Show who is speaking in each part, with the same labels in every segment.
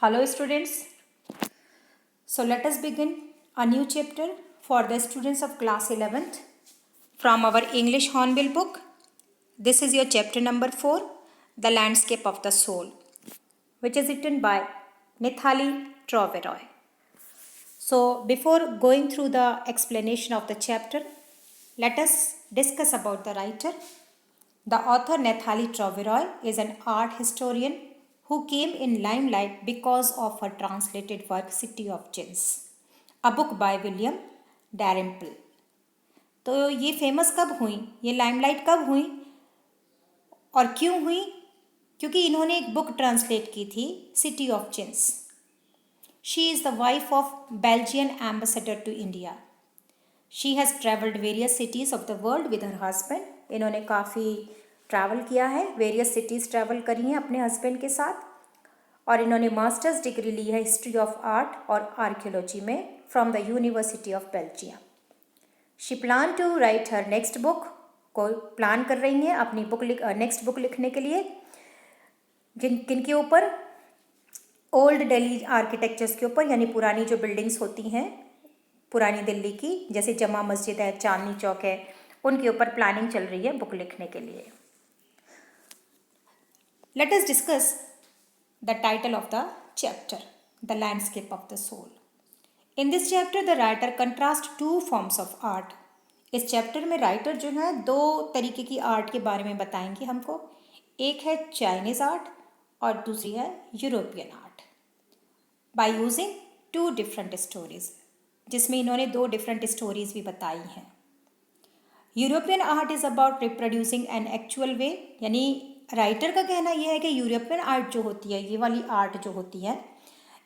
Speaker 1: Hello students. So let us begin a new chapter for the students of class 11th from our English Hornbill book. This is your chapter number 4, The Landscape of the Soul, which is written by Nithali Troveroy. So before going through the explanation of the chapter, let us discuss about the writer. The author Nithali Troveroy is an art historian who came in limelight because of her translated work City of Jinns, a book by William Dalrymple. तो ये famous कब हुई, ये limelight कब हुई और क्यों हुई? क्योंकि इन्होंने एक बुक ट्रांसलेट की थी city of djinns. She is the wife of Belgian ambassador to India. She has travelled various cities of the world with her husband. इन्होंने काफ़ी ट्रैवल किया है, वेरियस सिटीज़ ट्रैवल करी हैं अपने हस्बैंड के साथ. और इन्होंने मास्टर्स डिग्री ली है हिस्ट्री ऑफ आर्ट और आर्कियोलॉजी में from the university of Belgium. She plan to write her next book, को प्लान कर रही हैं अपनी नेक्स्ट बुक लिखने के लिए. किन के ऊपर? ओल्ड दिल्ली आर्किटेक्चर्स के ऊपर, यानी पुरानी जो बिल्डिंग्स होती हैं पुरानी दिल्ली की, जैसे जमा मस्जिद है, चांदनी चौक है, उनके ऊपर प्लानिंग चल रही है बुक लिखने के लिए. Let us discuss the title of the chapter, The Landscape of the Soul. In this chapter, the writer contrasts two forms of art. इस चैप्टर में राइटर जो है दो तरीके की आर्ट के बारे में बताएंगे हमको. एक है चाइनीज़ आर्ट और दूसरी है European art. By using two different stories, जिसमें इन्होंने दो डिफरेंट स्टोरीज भी बताई हैं. European art is about reproducing an actual way, यानी राइटर का कहना यह है कि यूरोपियन आर्ट जो होती है, ये वाली आर्ट जो होती है,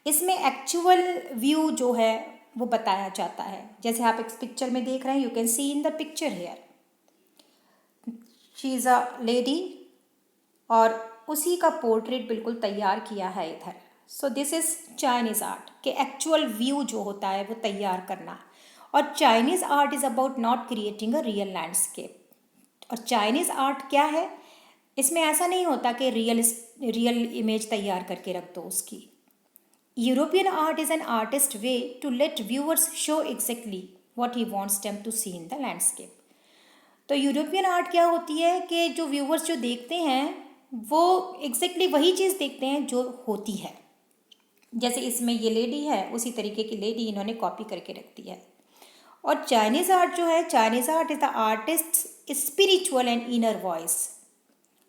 Speaker 1: इसमें एक्चुअल व्यू जो है वो बताया जाता है. जैसे आप इस पिक्चर में देख रहे हैं, you can see in the picture here, she is a lady और उसी का पोर्ट्रेट बिल्कुल तैयार किया है इधर. So this is Chinese art, कि एक्चुअल व्यू जो होता है वो तैयार करना. और Chinese art is about not creating a real landscape. और चाइनीज़ आर्ट क्या है? इसमें ऐसा नहीं होता कि रियल इमेज तैयार करके रख दो उसकी. European art is an artist way to let viewers show exactly what he wants them to see in the landscape. तो यूरोपियन आर्ट क्या होती है कि जो व्यूअर्स जो देखते हैं वो एग्जैक्टली वही चीज़ देखते हैं जो होती है. जैसे इसमें ये लेडी है, उसी तरीके की लेडी इन्होंने कॉपी करके रख दी है. और चाइनीज़ आर्ट जो है, Chinese art is the artist spiritual and inner voice,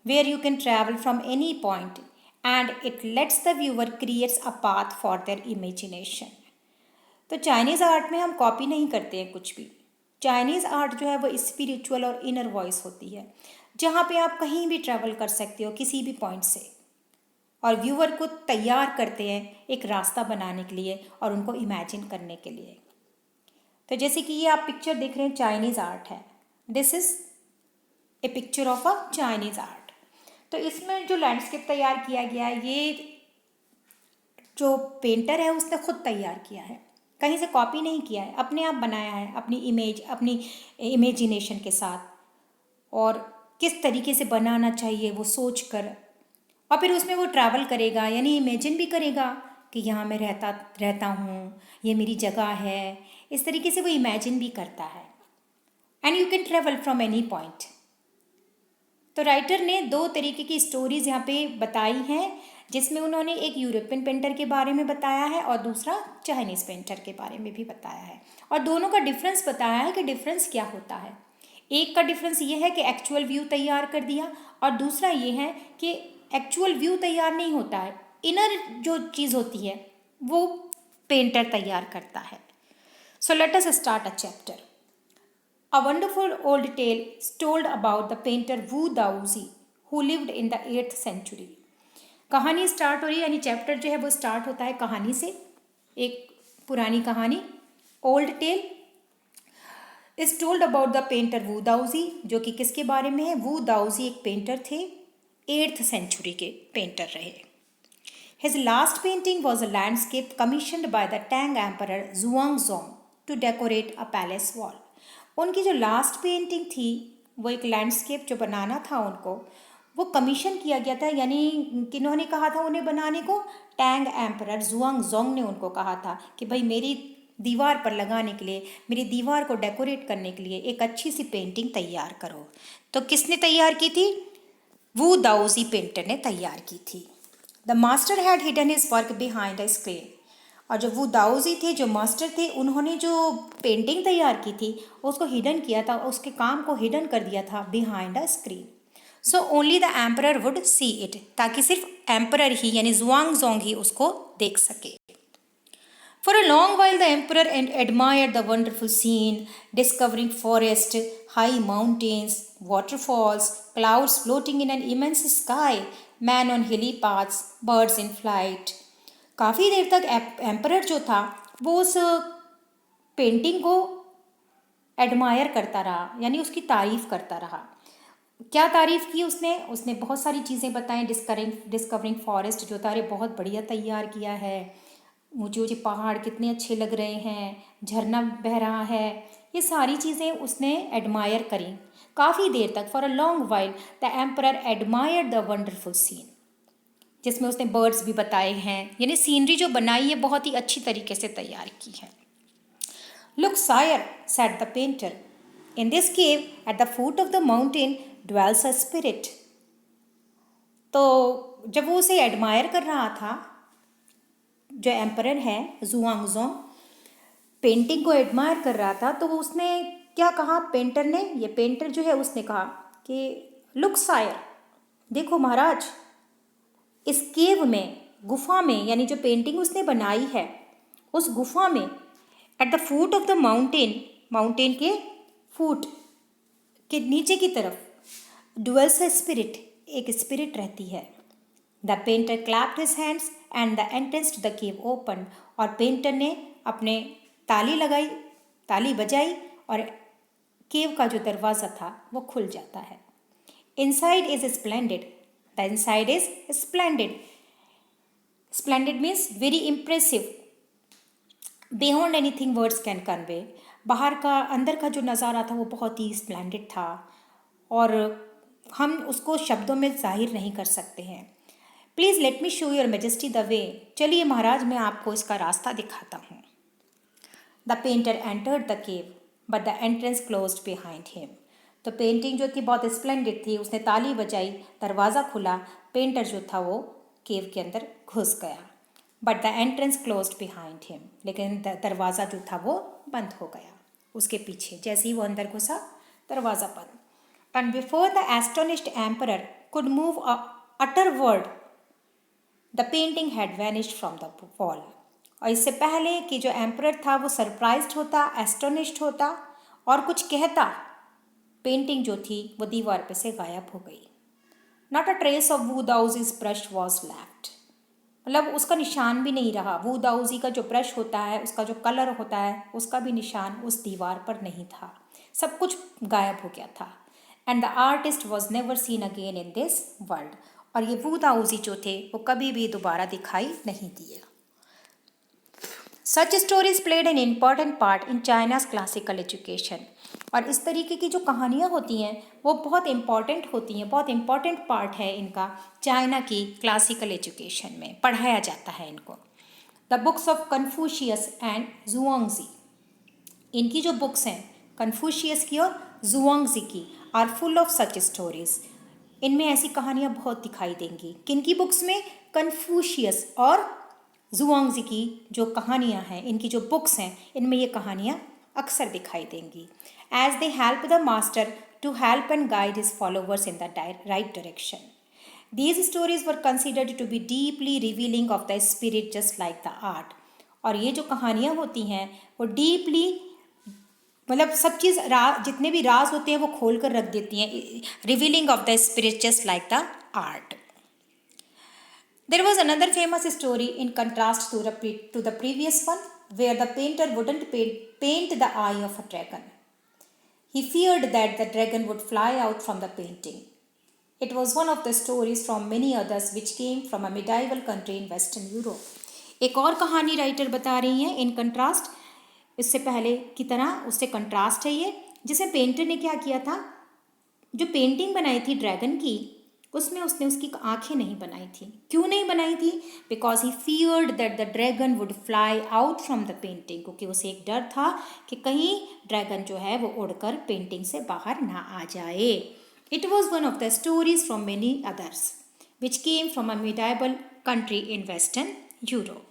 Speaker 1: where you can travel from any point and it lets the viewer creates a path for their imagination. तो Chinese art में हम copy नहीं करते हैं कुछ भी. चाइनीज़ आर्ट जो है वो स्पिरिचुअल और इनर वॉइस होती है, जहाँ पे आप कहीं भी ट्रैवल कर सकते हो किसी भी पॉइंट से, और व्यूअर को तैयार करते हैं एक रास्ता बनाने के लिए और उनको इमेजिन करने के लिए. तो जैसे कि ये आप पिक्चर देख रहे हैं, चाइनीज़ आर्ट है. This is a picture of a Chinese art. तो इसमें जो लैंडस्केप तैयार किया गया है, ये जो पेंटर है उसने खुद तैयार किया है, कहीं से कॉपी नहीं किया है, अपने आप बनाया है अपनी इमेजिनेशन के साथ, और किस तरीके से बनाना चाहिए वो सोच कर. और फिर उसमें वो ट्रैवल करेगा, यानी इमेजिन भी करेगा कि यहाँ मैं रहता हूँ, ये मेरी जगह है. इस तरीके से वो इमेजिन भी करता है. And you can travel from any point. तो राइटर ने दो तरीके की स्टोरीज़ यहाँ पे बताई हैं, जिसमें उन्होंने एक यूरोपियन पेंटर के बारे में बताया है और दूसरा चाइनीज़ पेंटर के बारे में भी बताया है. और दोनों का डिफरेंस बताया है कि डिफरेंस क्या होता है. एक का डिफरेंस ये है कि एक्चुअल व्यू तैयार कर दिया, और दूसरा ये है कि एक्चुअल व्यू तैयार नहीं होता है, इनर जो चीज़ होती है वो पेंटर तैयार करता है. So let us start a chapter. A wonderful old tale is told about the painter Wu Daozi who lived in the 8th century. कहानी स्टार्ट हो रही है, यानी चैप्टर जो है वो स्टार्ट होता है कहानी से. एक पुरानी कहानी, old tale, is told about the painter Wu Daozi, जो कि किसके बारे में है? वू दाउजी एक पेंटर थे, 8th सेंचुरी के पेंटर रहे. His last painting was a landscape commissioned by the Tang Emperor Zhuangzong to decorate a palace wall. उनकी जो लास्ट पेंटिंग थी वो एक लैंडस्केप जो बनाना था उनको, वो कमीशन किया गया था, यानी किन्होंने कहा था उन्हें बनाने को? टैंग एम्परर जुआंगजोंग ने उनको कहा था कि भाई मेरी दीवार पर लगाने के लिए, मेरी दीवार को डेकोरेट करने के लिए एक अच्छी सी पेंटिंग तैयार करो। तो किसने तैयार की थी? वू दाओजी पेंटर ने तैयार की थी। The master had hidden his work behind a screen. और जो वो दाऊजी थे, जो मास्टर थे, उन्होंने जो पेंटिंग तैयार की थी उसको हिडन किया था, उसके काम को हिडन कर दिया था behind a screen. So only the emperor would see it, ताकि सिर्फ एम्परर ही यानी जुआंगजोंग ही उसको देख सके। For a long while the emperor admired the wonderful scene, discovering forest, high mountains, waterfalls, clouds floating in an immense sky, man on hilly paths, birds in flight. काफ़ी देर तक emperor जो था वो उस पेंटिंग को एडमायर करता रहा, यानी उसकी तारीफ़ करता रहा। क्या तारीफ़ की उसने? उसने बहुत सारी चीज़ें बताएं। डिस्कवरिंग फॉरेस्ट जो था, अरे बहुत बढ़िया तैयार किया है, ऊंचे ऊंचे पहाड़ कितने अच्छे लग रहे हैं, झरना बह रहा है, ये सारी चीज़ें उसने एडमायर करी काफ़ी देर तक। For a long while the emperor admired the wonderful scene, जिसमें उसने बर्ड्स भी बताए हैं, यानी सीनरी जो बनाई है बहुत ही अच्छी तरीके से तैयार की है। Look sire, said the painter, in this cave at the foot of the mountain dwells a spirit. तो जब वो उसे एडमायर कर रहा था, जो एम्परर है जुआंगजोंग पेंटिंग को एडमायर कर रहा था, तो उसने क्या कहा पेंटर ने? ये पेंटर जो है उसने कहा कि लुक सायर, देखो महाराज, इस केव में, गुफा में, यानी जो पेंटिंग उसने बनाई है उस गुफा में, at the foot of the mountain, mountain के फूट के नीचे की तरफ, डुअल्स अ स्पिरिट, एक स्पिरिट रहती है। The painter clapped his hands and the entrance to the cave open, और पेंटर ने अपने ताली लगाई, ताली बजाई, और केव का जो दरवाज़ा था वो खुल जाता है। Inside is splendid, the inside is splendid, splendid means very impressive, beyond anything words can convey. बाहर का, अंदर का जो नज़ारा था वो बहुत ही स्प्लेंडेड था और हम उसको शब्दों में जाहिर नहीं कर सकते हैं। Please let me show your majesty the way, चलिए महाराज मैं आपको इसका रास्ता दिखाता हूँ। The painter entered the cave but the entrance closed behind him. तो पेंटिंग जो थी बहुत स्प्लेंडेड थी, उसने ताली बजाई, दरवाज़ा खुला, पेंटर जो था वो केव के अंदर घुस गया। But the entrance closed behind him, लेकिन दरवाज़ा जो था वो बंद हो गया उसके पीछे। जैसे ही वो अंदर घुसा, दरवाज़ा बंद। And before the astonished emperor could move a utter word, the painting had vanished from the wall. और इससे पहले कि जो एम्परर था वो सरप्राइज्ड होता, एस्टोनिश्ड होता और कुछ कहता, पेंटिंग जो थी वो दीवार पे से गायब हो गई। Not a trace of Wu Daozi's brush was left, मतलब उसका निशान भी नहीं रहा। वू दाऊजी का जो ब्रश होता है, उसका जो कलर होता है, उसका भी निशान उस दीवार पर नहीं था, सब कुछ गायब हो गया था। And the artist was never seen again in this world, और ये वू दाऊजी जो थे वो कभी भी दोबारा दिखाई नहीं दिए। Such stories played an important part in China's classical education, और इस तरीके की जो कहानियाँ होती हैं वो बहुत इम्पॉर्टेंट होती हैं, बहुत इम्पॉर्टेंट पार्ट है इनका चाइना की क्लासिकल एजुकेशन में, पढ़ाया जाता है इनको। The books of Confucius and Zhuangzi, इनकी जो बुक्स हैं कन्फ्यूशियस की और जुआंगजी की, are full of such stories, इनमें ऐसी कहानियाँ बहुत दिखाई देंगी। किनकी बुक्स में? कन्फ्यूशियस और जुआंगजी की जो कहानियाँ हैं, इनकी जो बुक्स हैं, इनमें ये कहानियाँ अक्सर दिखाई देंगी। As they help the master to help and guide his followers in the right direction. These stories were considered to be deeply revealing of the spirit just like the art, और ये जो कहानियाँ होती हैं वो डीपली, मतलब सब चीज़, जितने भी राज होते हैं वो खोल कर रख देती हैं, revealing of the spirit just like the art. There was another famous story in contrast to the previous one, where the painter wouldn't paint the eye of a dragon. He feared that the dragon would fly out from the painting. It was one of the stories from many others which came from a medieval country in Western Europe. एक और कहानी writer बता रही हैं in contrast, इससे पहले की तरह उससे कंट्रास्ट है ये, जिसमें पेंटर ने क्या किया था, जो पेंटिंग बनाई थी ड्रैगन की, उसमें उसने उसकी आंखें नहीं बनाई थी। क्यों नहीं बनाई थी? Because he feared that the dragon would fly out from the painting, क्योंकि उसे एक डर था कि कहीं ड्रैगन जो है वो उड़कर पेंटिंग से बाहर ना आ जाए। It was one of the stories from many others which came from a medieval country in western Europe.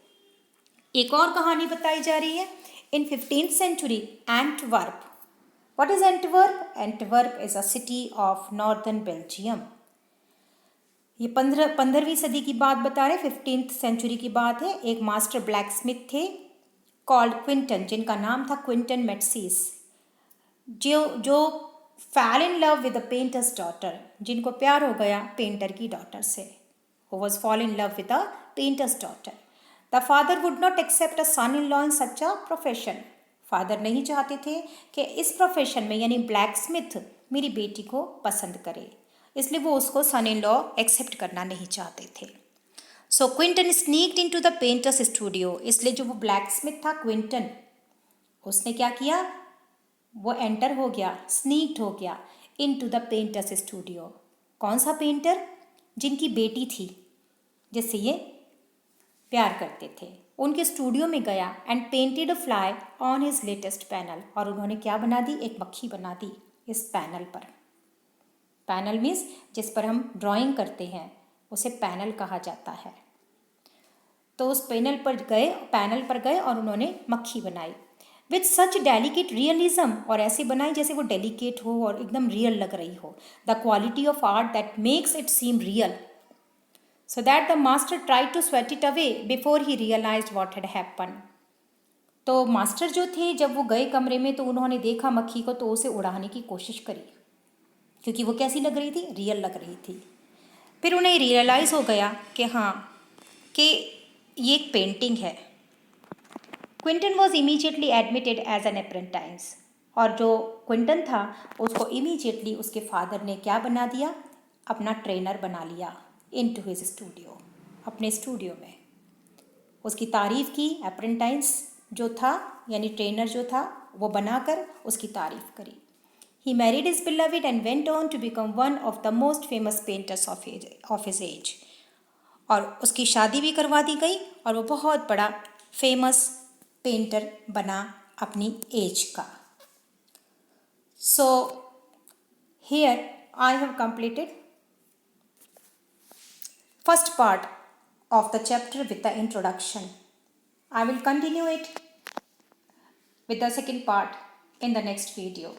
Speaker 1: एक और कहानी बताई जा रही है। इन 15th century Antwerp. What is Antwerp? Antwerp is a city of northern Belgium. ये 15वीं सदी की बात बता रहे, 15th सेंचुरी की बात है। एक मास्टर ब्लैक स्मिथ थे कॉल्ड क्विंटन, जिनका नाम था क्विंटन मेट्सीस, जो fell in love with the painter's daughter, जिनको प्यार हो गया पेंटर की डॉटर से। Who was fall in love with the painter's daughter. The father would not accept a son in law in such a profession. Father नहीं चाहते थे कि इस प्रोफेशन में यानी ब्लैक स्मिथ मेरी बेटी को पसंद करे, इसलिए वो उसको सन इन लॉ एक्सेप्ट करना नहीं चाहते थे। So Quentin sneaked into the painter's studio. इसलिए जो वो ब्लैक स्मिथ था क्विंटन, उसने क्या किया? वो एंटर हो गया, स्नीक्ड हो गया इनटू द पेंटर्स स्टूडियो। कौन सा पेंटर? जिनकी बेटी थी, जिससे ये प्यार करते थे, उनके स्टूडियो में गया and painted a fly on his latest panel. और उन्होंने क्या बना दी? एक मक्खी बना दी इस पैनल पर। पैनल मीन्स जिस पर हम ड्राइंग करते हैं, उसे पैनल कहा जाता है। तो उस पैनल पर गए और उन्होंने मक्खी बनाई विथ सच डेलिकेट रियलिज्म, और ऐसे बनाई जैसे वो डेलिकेट हो और एकदम रियल लग रही हो। The quality of art that makes it seem real, so that the master tried to sweat it away before he realized what had happened. तो मास्टर जो थे, जब वो गए कमरे में तो उन्होंने देखा मक्खी को, तो उसे उड़ाने की कोशिश करी, क्योंकि वो कैसी लग रही थी? रियल लग रही थी। फिर उन्हें रियलाइज़ हो गया कि हाँ, कि ये एक पेंटिंग है। Quinten was immediately admitted as an apprentice, और जो क्विंटन था उसको इमीजिएटली उसके फादर ने क्या बना दिया? अपना ट्रेनर बना लिया इनटू हिज स्टूडियो, अपने स्टूडियो में। उसकी तारीफ़ की, अप्रेंटाइज जो था यानी ट्रेनर जो था वो बनाकर उसकी तारीफ़ करी। He married his beloved and went on to become one of the most famous painters of his age. और उसकी शादी भी करवा दी गई और वो बहुत बड़ा फेमस पेंटर बना अपनी एज का। So here I have completed first part of the chapter with the introduction. I will continue it with the second part in the next video.